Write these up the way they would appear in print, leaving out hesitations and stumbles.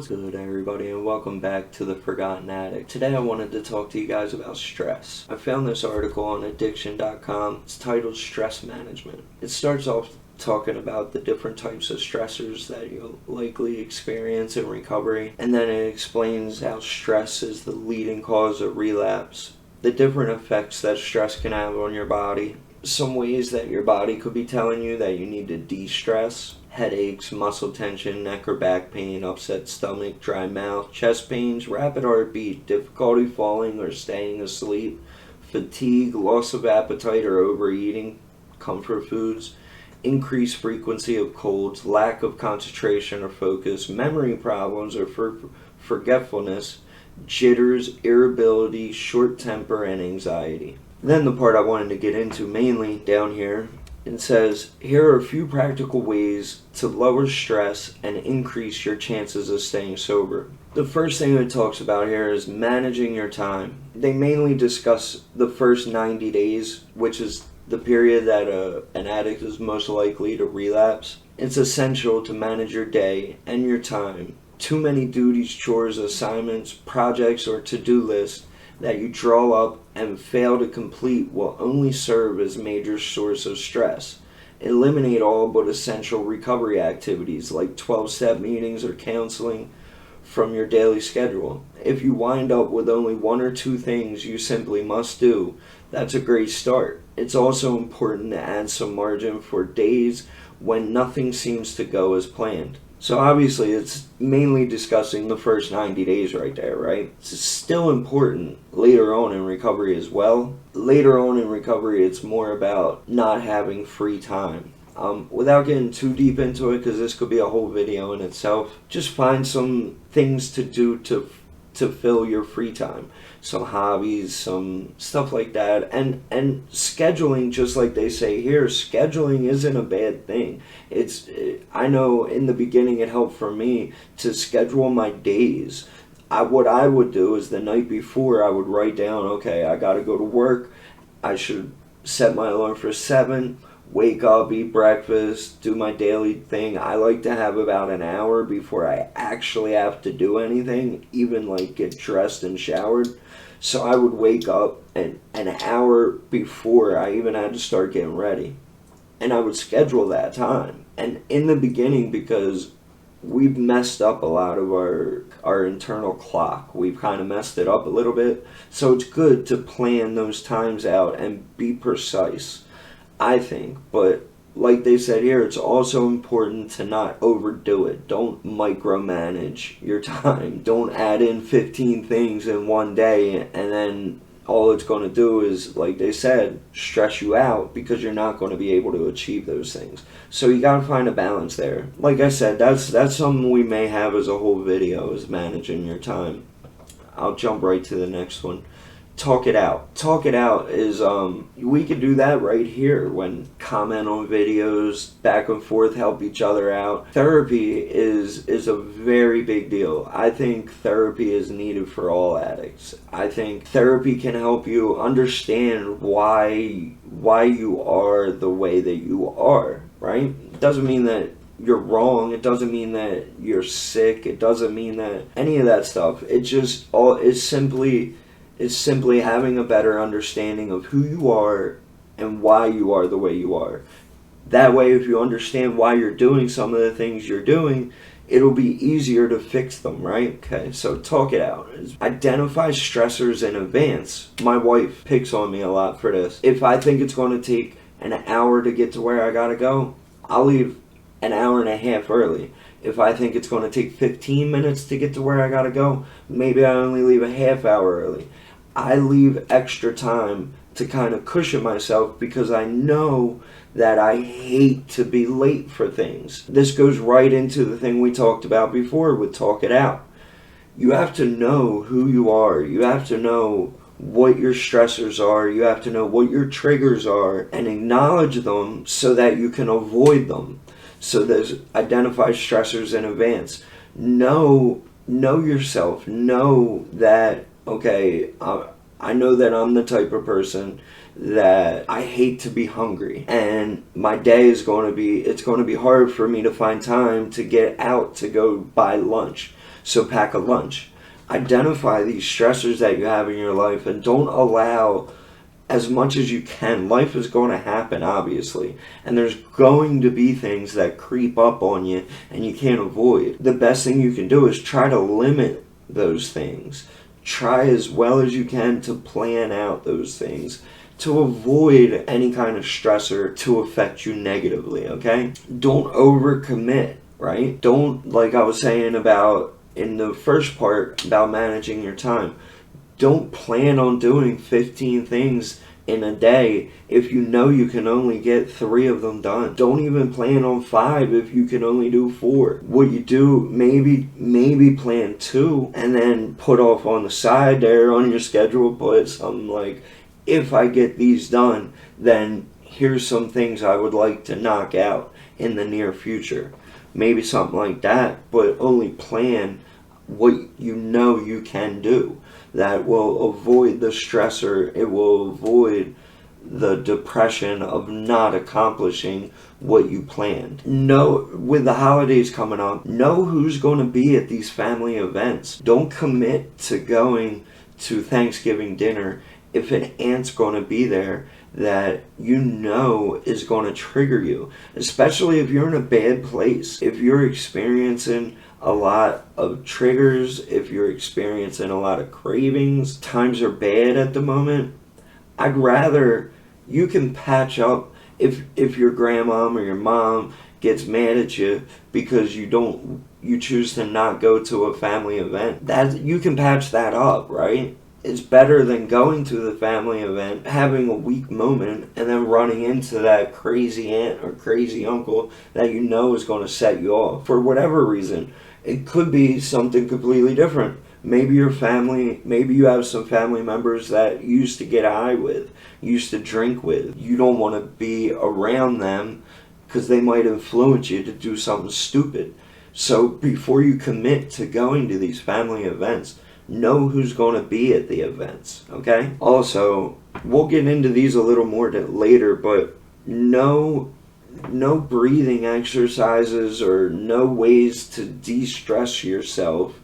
What's good, everybody, and welcome back to The Forgotten Addict. Today I wanted to talk to you guys about stress. I found this article on addiction.com. It's titled Stress Management. It starts off talking about the different types of stressors that you'll likely experience in recovery, and then it explains how stress is the leading cause of relapse, the different effects that stress can have on your body, some ways that your body could be telling you that you need to de-stress: headaches, muscle tension, neck or back pain, upset stomach, dry mouth, chest pains, rapid heartbeat, difficulty falling or staying asleep, fatigue, loss of appetite or overeating, comfort foods, increased frequency of colds, lack of concentration or focus, memory problems or forgetfulness, jitters, irritability, short temper, and anxiety. Then the part I wanted to get into mainly down here, it says, here are a few practical ways to lower stress and increase your chances of staying sober. The first thing it talks about here is managing your time. They mainly discuss the first 90 days, which is the period that an addict is most likely to relapse. It's essential to manage your day and your time. Too many duties, chores, assignments, projects, or to-do lists that you draw up and fail to complete will only serve as a major source of stress. Eliminate all but essential recovery activities like 12-step meetings or counseling from your daily schedule. If you wind up with only one or two things you simply must do, that's a great start. It's also important to add some margin for days when nothing seems to go as planned. So obviously it's mainly discussing the first 90 days right there, right? It's still important later on in recovery as well. Later on in recovery, it's more about not having free time. Without getting too deep into it, because this could be a whole video in itself, just find some things to do to fill your free time. Some hobbies, some stuff like that. And scheduling, just like they say here, scheduling isn't a bad thing. I know in the beginning it helped for me to schedule my days. What I would do is the night before I would write down, okay, I gotta go to work. I should set my alarm for 7. Wake up, eat breakfast, do my daily thing. I like to have about an hour before I actually have to do anything, even like get dressed and showered. So I would wake up and an hour before I even had to start getting ready. And I would schedule that time. And in the beginning, because we've messed up a lot of our internal clock. We've kind of messed it up a little bit. So it's good to plan those times out and be precise, I think. But like they said here, it's also important to not overdo it. Don't micromanage your time. Don't add in 15 things in one day and then all it's going to do is, like they said, stress you out because you're not going to be able to achieve those things. So you got to find a balance there. Like I said, that's something we may have as a whole video, is managing your time. I'll jump right to the next one. Talk it out. Talk it out is, we could do that right here when comment on videos, back and forth, help each other out. Therapy is a very big deal. I think therapy is needed for all addicts. I think therapy can help you understand why you are the way that you are, right? It doesn't mean that you're wrong. It doesn't mean that you're sick. It doesn't mean that any of that stuff. It's simply having a better understanding of who you are and why you are the way you are. That way, if you understand why you're doing some of the things you're doing, it'll be easier to fix them, right? Okay, so talk it out. Identify stressors in advance. My wife picks on me a lot for this. If I think it's going to take an hour to get to where I gotta go, I'll leave an hour and a half early. If I think it's going to take 15 minutes to get to where I gotta go, maybe I only leave a half hour early. I leave extra time to kind of cushion myself because I know that I hate to be late for things. This goes right into the thing we talked about before with talk it out. You have to know who you are. You have to know what your stressors are. You have to know what your triggers are and acknowledge them so that you can avoid them. So there's identify stressors in advance. Know yourself. Know that, okay, I know that I'm the type of person that I hate to be hungry, and my day is going to be hard for me to find time to get out to go buy lunch. so pack a lunch. Identify these stressors that you have in your life and don't allow, as much as you can. Life is going to happen, obviously, and there's going to be things that creep up on you and you can't avoid. The best thing you can do is try to limit those things. Try as well as you can to plan out those things to avoid any kind of stressor to affect you negatively, okay? Don't overcommit, right? Don't, like I was saying about in the first part about managing your time, don't plan on doing 15 things in a day if you know you can only get 3 of them done. Don't even plan on 5 if you can only do 4. What you do, maybe plan 2 and then put off on the side there on your schedule, put something like, if I get these done, then here's some things I would like to knock out in the near future. Maybe something like that, but only plan what you know you can do. That will avoid the stressor. It will avoid the depression of not accomplishing what you planned. Know, with the holidays coming up, know who's going to be at these family events. Don't commit to going to Thanksgiving dinner if an aunt's going to be there that you know is going to trigger you, especially if you're in a bad place. If you're experiencing a lot of triggers, if you're experiencing a lot of cravings, times are bad at the moment, I'd rather you can patch up if your grandma or your mom gets mad at you because you choose to not go to a family event. That you can patch that up, right? It's better than going to the family event, having a weak moment, and then running into that crazy aunt or crazy uncle that you know is going to set you off for whatever reason. It could be something completely different. Maybe your family, maybe you have some family members that you used to get high with, used to drink with. You don't want to be around them because they might influence you to do something stupid. So before you commit to going to these family events, know who's going to be at the events, okay? Also, we'll get into these a little more later, but no breathing exercises or no ways to de-stress yourself,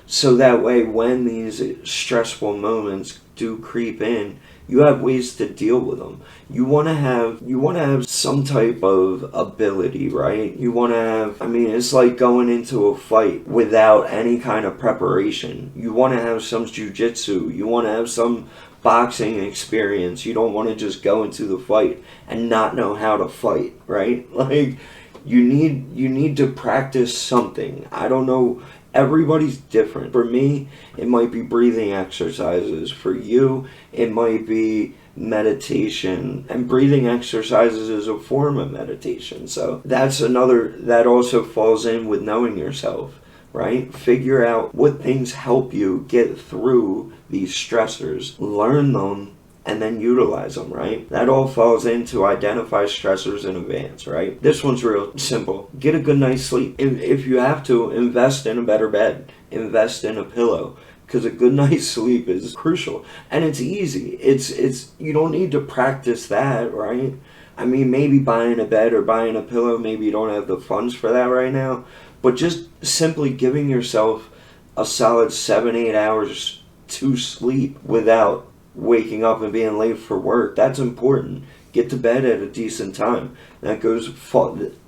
so that way when these stressful moments do creep in, you have ways to deal with them. You want to have some type of ability, right? You want to have, it's like going into a fight without any kind of preparation. You want to have some jujitsu. You want to have some boxing experience. You don't want to just go into the fight and not know how to fight, right? Like, you need to practice something. I don't know. Everybody's different. For me, it might be breathing exercises. For you, it might be meditation. And breathing exercises is a form of meditation. So that also falls in with knowing yourself, right? Figure out what things help you get through these stressors. Learn them and then utilize them, right? That all falls into identify stressors in advance, right? This one's real simple. Get a good night's sleep. If you have to, invest in a better bed. Invest in a pillow. Because a good night's sleep is crucial. And it's easy. It's you don't need to practice that, right? Maybe buying a bed or buying a pillow, maybe you don't have the funds for that right now. But just simply giving yourself a solid 7-8 hours to sleep without waking up and being late for work, that's important. Get to bed at a decent time. That goes,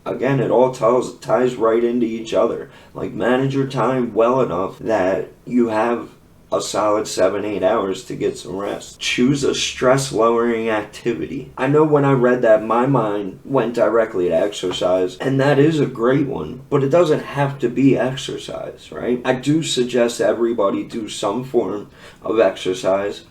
again, it all ties right into each other. Like, manage your time well enough that you have a solid 7-8 hours to get some rest. Choose a stress-lowering activity. I know when I read that, my mind went directly to exercise, and that is a great one, but it doesn't have to be exercise, right? I do suggest everybody do some form of exercise,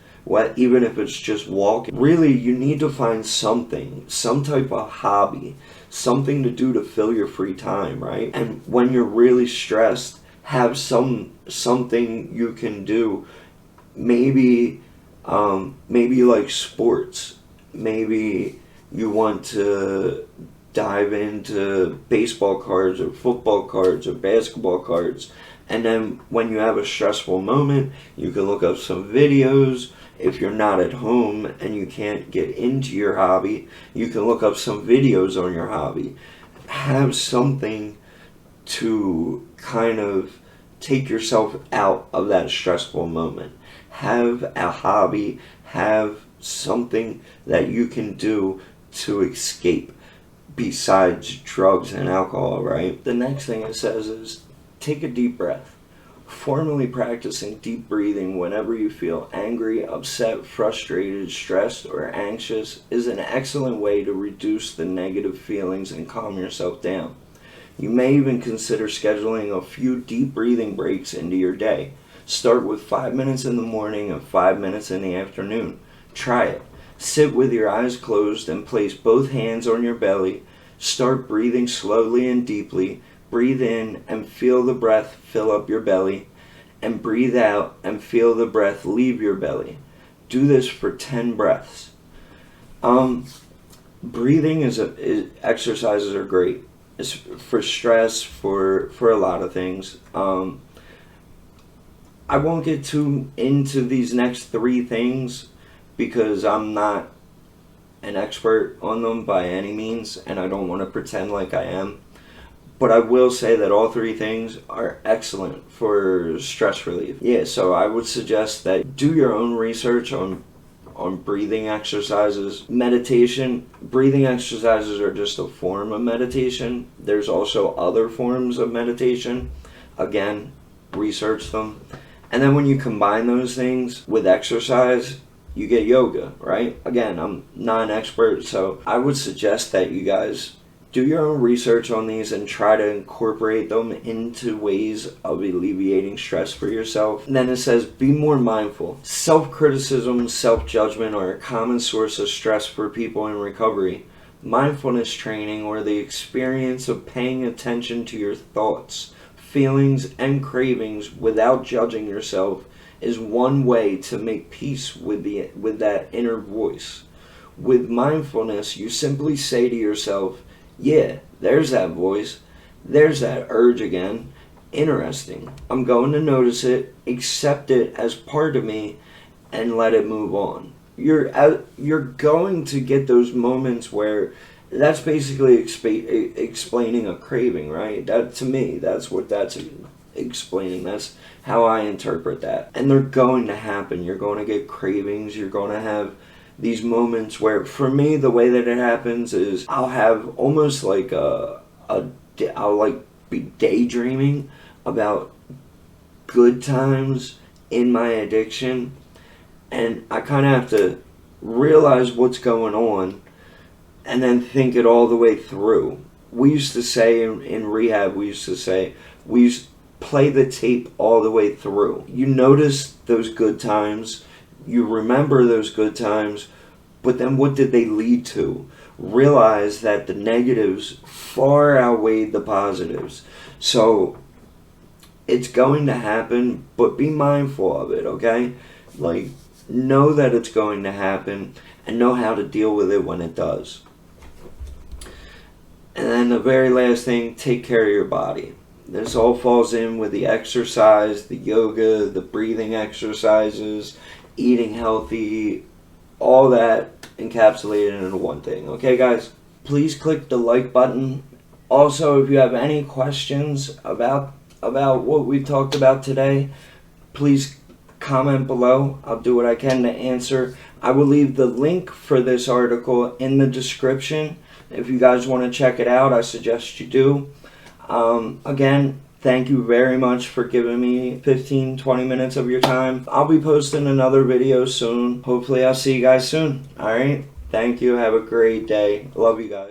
even if it's just walking. Really, you need to find something, some type of hobby, something to do to fill your free time, right? And when you're really stressed, have something you can do. Maybe like sports. Maybe you want to dive into baseball cards or football cards or basketball cards. And then when you have a stressful moment, you can look up some videos. If you're not at home and you can't get into your hobby, you can look up some videos on your hobby. Have something to kind of take yourself out of that stressful moment. Have a hobby, have something that you can do to escape besides drugs and alcohol, right? The next thing it says is take a deep breath. Formally practicing deep breathing whenever you feel angry, upset, frustrated, stressed, or anxious is an excellent way to reduce the negative feelings and calm yourself down. You may even consider scheduling a few deep breathing breaks into your day. Start with 5 minutes in the morning and 5 minutes in the afternoon. Try it. Sit with your eyes closed and place both hands on your belly. Start breathing slowly and deeply. Breathe in and feel the breath fill up your belly, and breathe out and feel the breath leave your belly. Do this for 10 breaths. Breathing exercises are great. It's for stress, for a lot of things. I won't get too into these next 3 things because I'm not an expert on them by any means, and I don't want to pretend like I am. But I will say that all 3 things are excellent for stress relief. Yeah, so I would suggest that do your own research on breathing exercises. Meditation, breathing exercises are just a form of meditation. There's also other forms of meditation. Again, research them. And then when you combine those things with exercise, you get yoga, right? Again, I'm not an expert, so I would suggest that you guys do your own research on these and try to incorporate them into ways of alleviating stress for yourself. And then it says, be more mindful. Self-criticism, self-judgment are a common source of stress for people in recovery. Mindfulness training, or the experience of paying attention to your thoughts, feelings, and cravings without judging yourself, is one way to make peace with that inner voice. With mindfulness, you simply say to yourself, yeah, there's that voice. There's that urge again. Interesting. I'm going to notice it, accept it as part of me, and let it move on. You're going to get those moments where that's basically explaining a craving, right? That, to me, that's what that's explaining. That's how I interpret that. And they're going to happen. You're going to get cravings. You're going to have these moments where, for me, the way that it happens is I'll have almost like I'll like be daydreaming about good times in my addiction, and I kind of have to realize what's going on and then think it all the way through. We used to say in rehab, we used to play the tape all the way through. You notice those good times, you remember those good times, but then what did they lead to? Realize that the negatives far outweighed the positives. So it's going to happen, but be mindful of it, okay? Like, know that it's going to happen and know how to deal with it when it does. And then the very last thing, take care of your body. This all falls in with the exercise, the yoga, the breathing exercises, eating healthy, all that encapsulated into one thing. Okay, guys? Please click the like button. Also, if you have any questions about what we talked about today, please comment below. I'll do what I can to answer. I will leave the link for this article in the description. If you guys want to check it out, I suggest you do. Again, thank you very much for giving me 15-20 minutes of your time. I'll be posting another video soon. Hopefully I'll see you guys soon. Alright? Thank you. Have a great day. Love you guys.